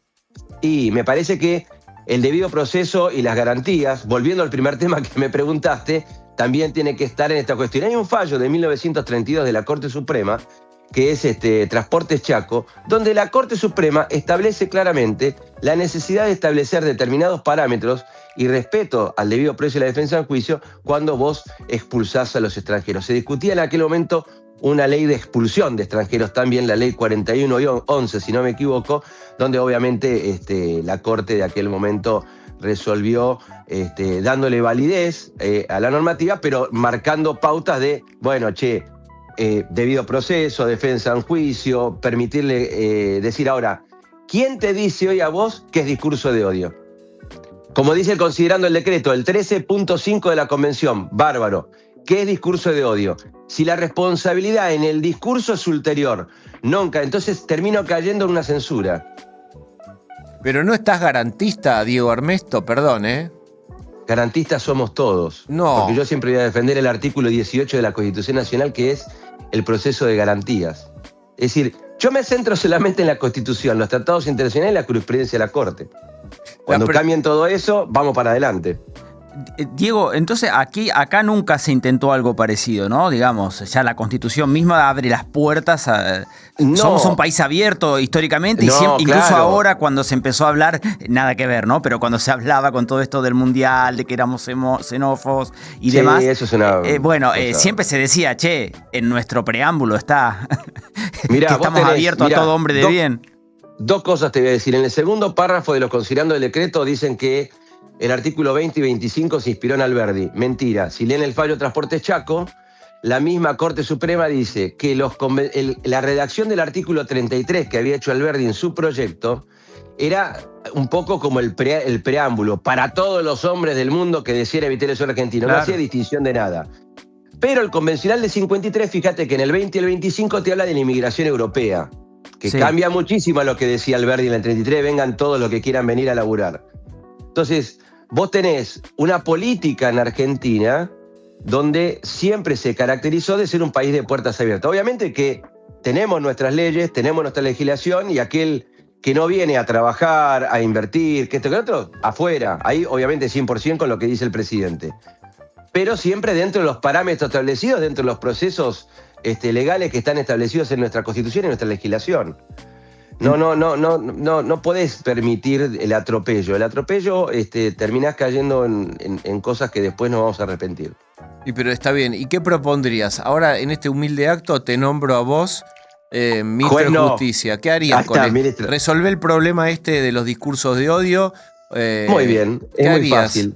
Y me parece que el debido proceso y las garantías, volviendo al primer tema que me preguntaste, también tiene que estar en esta cuestión. Hay un fallo de 1932 de la Corte Suprema, que es Transportes Chaco, donde la Corte Suprema establece claramente la necesidad de establecer determinados parámetros y respeto al debido proceso y la defensa en juicio cuando vos expulsás a los extranjeros. Se discutía en aquel momento una ley de expulsión de extranjeros, también la ley 41-11, si no me equivoco, donde obviamente la Corte de aquel momento resolvió dándole validez a la normativa, pero marcando pautas de, bueno, debido proceso, defensa en juicio, permitirle decir ahora, ¿quién te dice hoy a vos que es discurso de odio? Como dice el considerando el decreto, el 13.5 de la Convención, bárbaro, ¿qué es discurso de odio? Si la responsabilidad en el discurso es ulterior, nunca, entonces termino cayendo en una censura. Pero no estás garantista, Diego Armesto, perdón, ¿eh? Garantistas somos todos. No. Porque yo siempre voy a defender el artículo 18 de la Constitución Nacional, que es el proceso de garantías. Es decir, yo me centro solamente en la Constitución, los tratados internacionales y la jurisprudencia de la Corte. Cuando cambien todo eso, vamos para adelante. Diego, entonces acá nunca se intentó algo parecido, ¿no? Digamos, ya la Constitución misma abre las puertas a... No. Somos un país abierto históricamente y incluso claro. Ahora cuando se empezó a hablar, nada que ver, ¿no? Pero cuando se hablaba con todo esto del mundial, de que éramos xenófobos y demás. Eso es una... siempre se decía, en nuestro preámbulo está Mirá, que estamos abiertos a todo hombre de bien. Dos cosas te voy a decir. En el segundo párrafo de los considerando el decreto dicen que el artículo 20 y 25 se inspiró en Alberdi. Mentira. Si leen el fallo Transportes Chaco, la misma Corte Suprema dice que la redacción del artículo 33 que había hecho Alberdi en su proyecto era un poco como el preámbulo para todos los hombres del mundo que deseara evitar el suelo argentino. Claro. No hacía distinción de nada. Pero el convencional de 53, fíjate que en el 20 y el 25 te habla de la inmigración europea, que cambia muchísimo a lo que decía Alberdi en el 33, vengan todos los que quieran venir a laburar. Entonces, vos tenés una política en Argentina donde siempre se caracterizó de ser un país de puertas abiertas. Obviamente que tenemos nuestras leyes, tenemos nuestra legislación y aquel que no viene a trabajar, a invertir, que esto que otro, afuera. Ahí obviamente 100% con lo que dice el presidente. Pero siempre dentro de los parámetros establecidos, dentro de los procesos legales que están establecidos en nuestra Constitución y en nuestra legislación. No podés permitir el atropello. El atropello terminás cayendo en cosas que después nos vamos a arrepentir. Pero está bien. ¿Y qué propondrías? Ahora, en este humilde acto, te nombro a vos ministro de Justicia. ¿Qué harías con esto? ¿Resolver el problema de los discursos de odio? Muy bien, es muy fácil.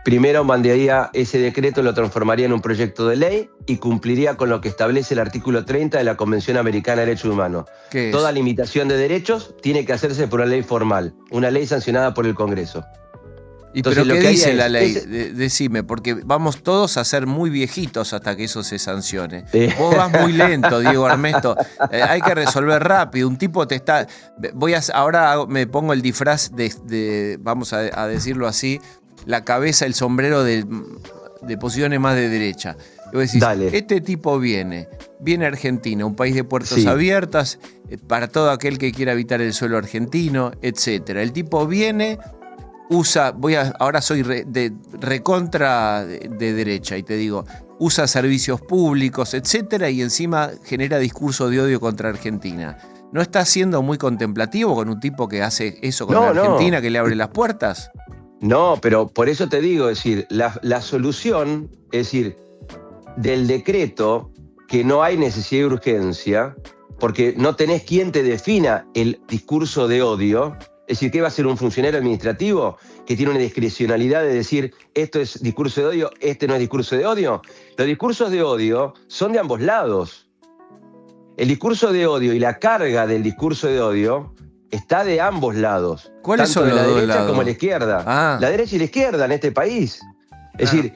Primero mandaría ese decreto, lo transformaría en un proyecto de ley y cumpliría con lo que establece el artículo 30 de la Convención Americana de Derechos Humanos. Toda limitación de derechos tiene que hacerse por una ley formal, una ley sancionada por el Congreso. Entonces, ¿pero qué dice la ley? Decime, porque vamos todos a ser muy viejitos hasta que eso se sancione. Vos vas muy lento, Diego Armesto. Hay que resolver rápido. Un tipo te está... Ahora me pongo el disfraz de vamos a decirlo así, la cabeza, el sombrero de posiciones más de derecha. Y vos decís, este tipo viene a Argentina, un país de puertas abiertas, para todo aquel que quiera habitar el suelo argentino, etc. El tipo viene, ahora soy recontra de derecha y te digo, usa servicios públicos, etc. y encima genera discurso de odio contra Argentina. ¿No está siendo muy contemplativo con un tipo que hace eso con Argentina, que le abre las puertas? No, pero por eso te digo, es decir, la solución, es decir, del decreto, que no hay necesidad de urgencia, porque no tenés quien te defina el discurso de odio. Es decir, ¿qué va a ser un funcionario administrativo que tiene una discrecionalidad de decir esto es discurso de odio, este no es discurso de odio? Los discursos de odio son de ambos lados. El discurso de odio y la carga del discurso de odio está de ambos lados. ¿Cuáles son los dos lados? Tanto de la derecha como la izquierda. La derecha y la izquierda en este país. Es decir,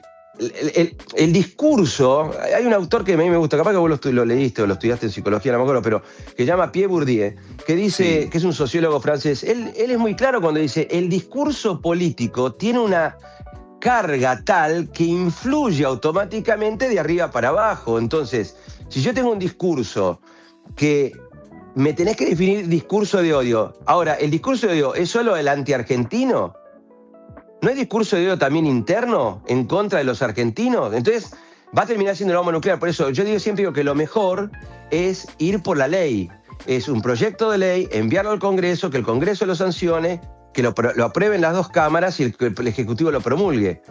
el discurso... Hay un autor que a mí me gusta, capaz que vos lo leíste o lo estudiaste en psicología, no me acuerdo, pero que se llama Pierre Bourdieu, que dice, que es un sociólogo francés. Él es muy claro cuando dice, el discurso político tiene una carga tal que influye automáticamente de arriba para abajo. Entonces, si yo tengo un discurso que me tenés que definir discurso de odio. Ahora, ¿el discurso de odio es solo el antiargentino? ¿No hay discurso de odio también interno en contra de los argentinos? Entonces, va a terminar siendo una bomba nuclear. Por eso, yo siempre digo que lo mejor es ir por la ley. Es un proyecto de ley, enviarlo al Congreso, que el Congreso lo sancione, que lo aprueben las dos cámaras y el Ejecutivo lo promulgue.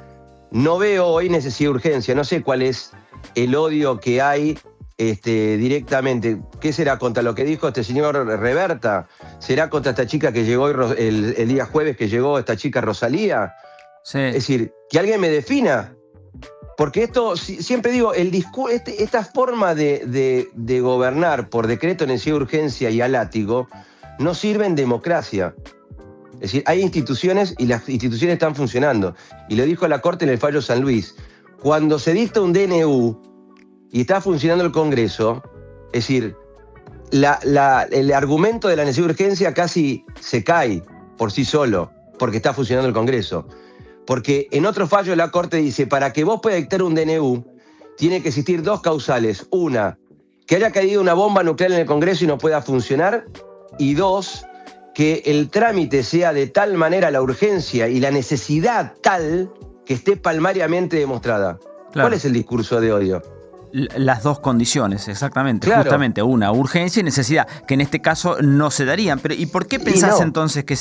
No veo hoy necesidad de urgencia. No sé cuál es el odio que hay directamente. ¿Qué será contra lo que dijo este señor Reberta? ¿Será contra esta chica que llegó el día jueves, que llegó esta chica Rosalía? Sí. Es decir, que alguien me defina. Porque esto, siempre digo, esta forma de gobernar por decreto, necesidad de urgencia y a látigo, no sirve en democracia. Es decir, hay instituciones y las instituciones están funcionando. Y lo dijo la Corte en el fallo San Luis. Cuando se dicta un DNU y está funcionando el Congreso, es decir, el argumento de la necesidad de urgencia casi se cae por sí solo, porque está funcionando el Congreso. Porque en otro fallo la Corte dice, para que vos puedas dictar un DNU, tiene que existir dos causales. Una, que haya caído una bomba nuclear en el Congreso y no pueda funcionar. Y dos, que el trámite sea de tal manera, la urgencia y la necesidad tal, que esté palmariamente demostrada. Claro. ¿Cuál es el discurso de odio? Las dos condiciones, exactamente. Claro. Justamente, una, urgencia y necesidad, que en este caso no se darían. Pero, ¿y por qué pensás no. entonces que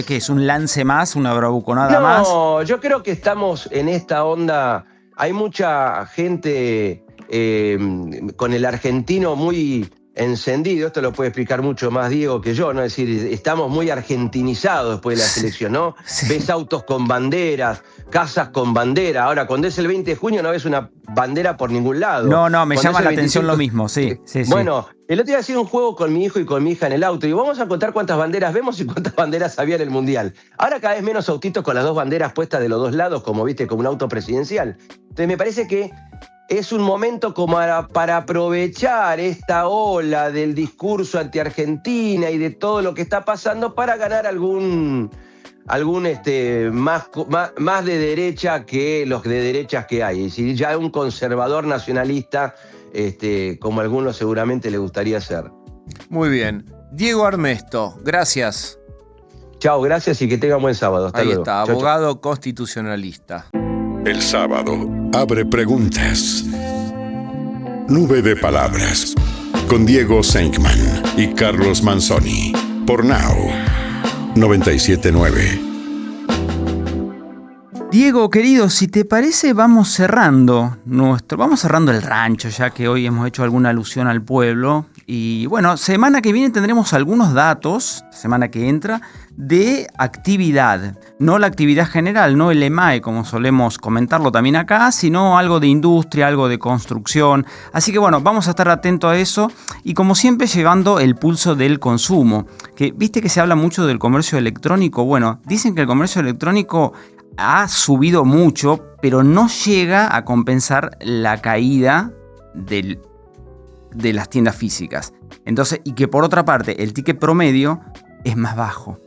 que es un lance más, una bravuconada más? No, yo creo que estamos en esta onda. Hay mucha gente con el argentino muy encendido. Esto lo puede explicar mucho más Diego que yo, ¿no? Es decir, estamos muy argentinizados después de la selección, ¿no? Sí. Ves autos con banderas, casas con bandera. Ahora, cuando es el 20 de junio no ves una bandera por ningún lado. No, me Cuando llama es la el atención 25... lo mismo, sí. Bueno, el otro día hacía un juego con mi hijo y con mi hija en el auto. Y vamos a contar cuántas banderas vemos y cuántas banderas había en el Mundial. Ahora cada vez menos autitos con las dos banderas puestas de los dos lados, como viste, como un auto presidencial. Entonces me parece que es un momento como para aprovechar esta ola del discurso anti-Argentina y de todo lo que está pasando para ganar algún más de derecha que los de derechas que hay. Es decir, ya un conservador nacionalista, como a algunos seguramente le gustaría ser. Muy bien. Diego Armesto, gracias. Chao, gracias y que tengan buen sábado. Hasta Ahí luego. está, Chau, abogado constitucionalista. El sábado abre preguntas. Nube de palabras. Con Diego Senkman y Carlos Manzoni. Por Now 97.9. Diego, querido, si te parece, vamos cerrando el rancho, ya que hoy hemos hecho alguna alusión al pueblo. Y bueno, semana que viene tendremos algunos datos, semana que entra, de actividad. No la actividad general, no el EMAE, como solemos comentarlo también acá, sino algo de industria, algo de construcción. Así que bueno, vamos a estar atentos a eso y como siempre llevando el pulso del consumo. Que viste que se habla mucho del comercio electrónico. Bueno, dicen que el comercio electrónico ha subido mucho, pero no llega a compensar la caída de las tiendas físicas. Entonces, y que por otra parte, el ticket promedio es más bajo.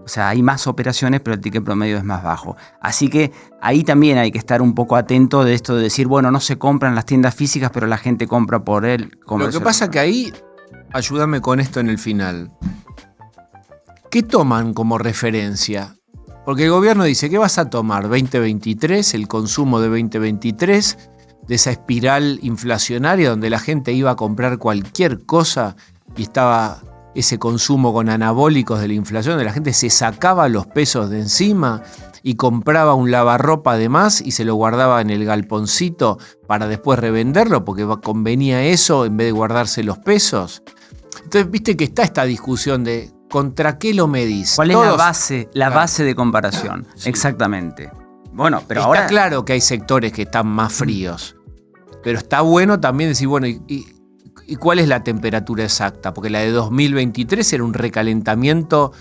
O sea, hay más operaciones, pero el ticket promedio es más bajo. Así que ahí también hay que estar un poco atento de esto de decir, bueno, no se compran las tiendas físicas, pero la gente compra por el comercio. Lo que pasa que ahí, ayúdame con esto en el final. ¿Qué toman como referencia? Porque el gobierno dice, ¿qué vas a tomar? 2023, el consumo de 2023, de esa espiral inflacionaria donde la gente iba a comprar cualquier cosa y estaba ese consumo con anabólicos de la inflación, donde la gente se sacaba los pesos de encima y compraba un lavarropa de más y se lo guardaba en el galponcito para después revenderlo porque convenía eso en vez de guardarse los pesos. Entonces, viste que está esta discusión de ¿contra qué lo medís? ¿Cuál es la base de comparación? Sí. Exactamente. Bueno, pero está ahora... claro que hay sectores que están más fríos, pero está bueno también decir, bueno, ¿y cuál es la temperatura exacta? Porque la de 2023 era un recalentamiento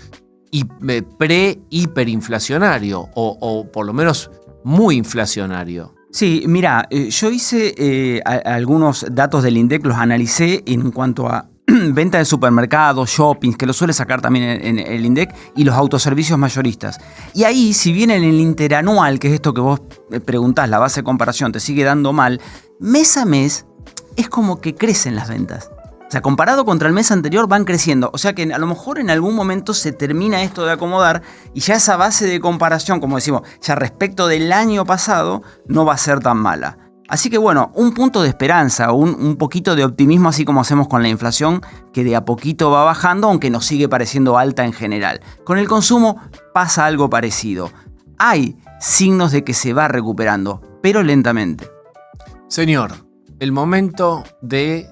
pre-hiperinflacionario o por lo menos muy inflacionario. Sí, mira, yo hice algunos datos del INDEC, los analicé en cuanto a venta de supermercados, shoppings, que lo suele sacar también en el INDEC, y los autoservicios mayoristas. Y ahí, si bien en el interanual, que es esto que vos preguntás, la base de comparación te sigue dando mal, mes a mes es como que crecen las ventas. O sea, comparado contra el mes anterior van creciendo. O sea que a lo mejor en algún momento se termina esto de acomodar y ya esa base de comparación, como decimos, ya respecto del año pasado, no va a ser tan mala. Así que bueno, un punto de esperanza, un poquito de optimismo, así como hacemos con la inflación, que de a poquito va bajando, aunque nos sigue pareciendo alta en general. Con el consumo pasa algo parecido. Hay signos de que se va recuperando, pero lentamente. Señor, el momento de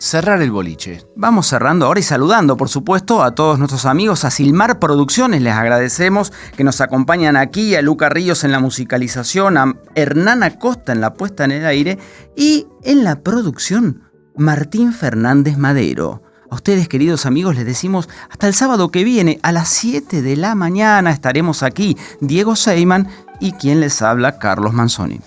cerrar el boliche. Vamos cerrando ahora y saludando, por supuesto, a todos nuestros amigos, a Silmar Producciones, les agradecemos que nos acompañan aquí, a Luca Ríos en la musicalización, a Hernán Acosta en la puesta en el aire y en la producción, Martín Fernández Madero. A ustedes, queridos amigos, les decimos hasta el sábado que viene, a las 7 de la mañana estaremos aquí, Diego Seyman y quien les habla, Carlos Manzoni.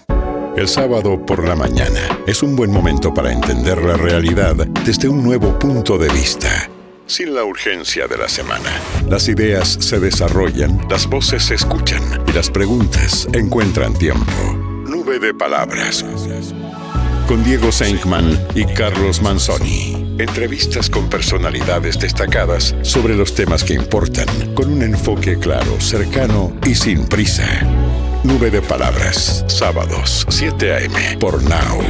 El sábado por la mañana es un buen momento para entender la realidad desde un nuevo punto de vista. Sin la urgencia de la semana, las ideas se desarrollan, las voces se escuchan y las preguntas encuentran tiempo. Nube de palabras. Con Diego Senkman y Carlos Manzoni. Entrevistas con personalidades destacadas sobre los temas que importan, con un enfoque claro, cercano y sin prisa. Nube de Palabras, sábados, 7 a.m. por Now.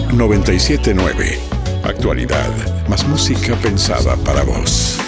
97.9. Actualidad, más música pensada para vos.